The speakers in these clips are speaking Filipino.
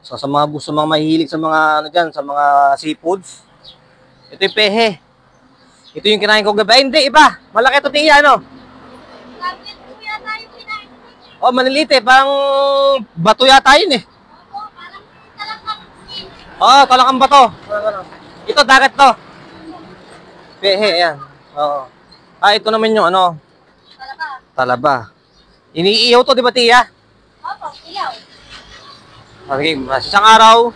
So sa mga gusto mga mahilig sa mga ano dyan, sa mga seafoods, ito yung pehe. Ito yung kinain ko gabi. Ay, hindi, iba. Malaki ito tiya, ano? Oh, maliliit eh. Parang bato yata yun eh. Oh, talakang bato. Ito, dagat to. Pehe, yan. Oo. Ah, ito naman yung ano. Talaba. Iniiyaw to, di ba, tiya? Opo, iyaw. Okay, isang araw,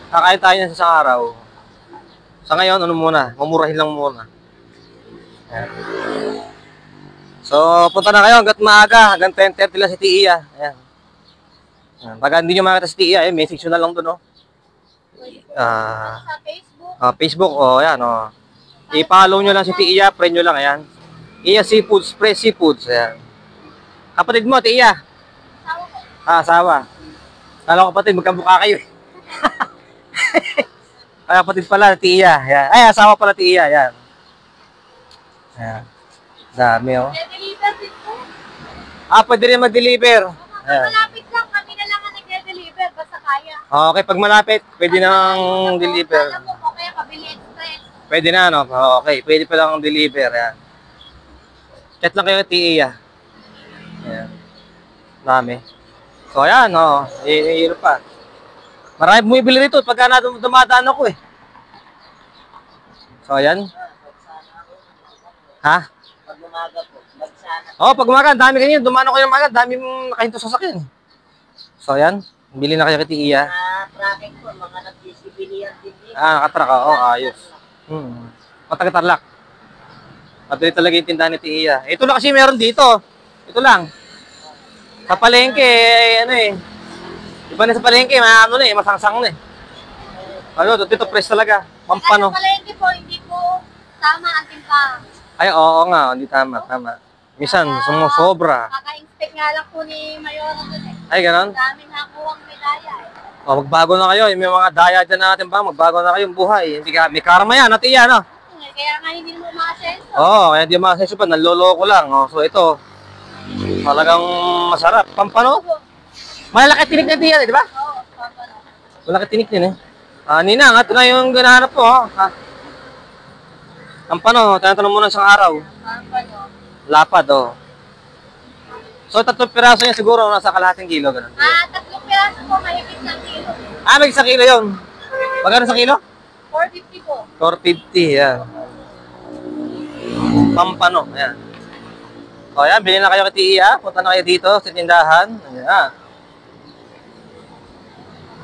kakain tayo ng isang araw. Sa ngayon, ano muna, mamurahin lang muna. Ayan. So, punta na kayo hanggat maaga, hanggang 10:30 lang si Tia. Ayan. Ayan. Pag hindi nyo makita si Tia, message nyo na lang doon, no? Sa Facebook. Facebook, ayan, I-follow nyo lang si Tia, friend nyo lang, ayan. Iya Seafoods, Fresh Seafoods, ayan. Kapatid mo, Tia? Asawa ko. Ah, asawa. Kala ko kapatid, magkamukha kayo eh. Ay, kapatid pala, Tia. Ayan. Ay, asawa pala, Tia. Ayan. Ayan. Dami, oh. Nag-deliver din po. Ah, pwede rin mag-deliver. Ayan. Malapit lang, kami na lang ang nag-deliver, basta kaya. Okay, pag malapit, pwede nang deliver. Alam mo, kaya Pabili Express. Pwede na, no? Okay, pwede pa lang deliver. Ayan. Chat lang kayo, Tia. Ayan. Dami. So, ayan, Hirap pa. Marami bumibili rito pagka dumadaan ako eh. So, ayan. Ha? Pag umaga po, magsana. Oh, pag umaga, dami ganyan. Dumano ko yung umaga, dami mong nakahinto sa sakyan. So, ayan. Bili na kayo kay Tia. Tracking po, mga nag-disabilihan din dito. Ah, nakatrack ka. Oh, ayos. Mataga-tarlak. Matuloy talaga yung tindahan ni Tia. Ito lang kasi meron dito. Ito lang. Sa palengke, ano eh. Iba na sa palengke, ano na eh, masangsang na eh. Ano, dito fresh talaga. Pampano. Sa palengke po, hindi po tama ang timpang. Ay, oo nga, hindi tama. Minsan, sumusobra. Kaka-inspect nga lang po ni Mayor doon eh. Ay, ganon. Daming nakuha ang medalya eh. O, magbago na kayo. May mga daya dyan natin ba? Magbago na kayong buhay. Hindi ka, may karma yan, Ate Iya, no? Kaya nga hindi mo ma-asenso. Oo, kaya di makasenso pa. Naloloko lang. So, ito. Talagang masarap. Pampano? Malaki tinik na Tia, di ba? Oo, pampano. Malaki tinik din eh. Ninang, ito na yung ginahanap po. Pampano, tinatanong mo na isang araw. Pampano. Lapad, So, 3 piraso niya siguro nasa kalahating kilo. Ganun. 3 piraso po, mahigit ng kilo. May 1 kilo yun. Magkano sa kilo? 450 po. 450, yan. Pampano, ayan. So, ayan, bilhin na kayo kay Tia. Punta na kayo dito sa tindahan. Ayan.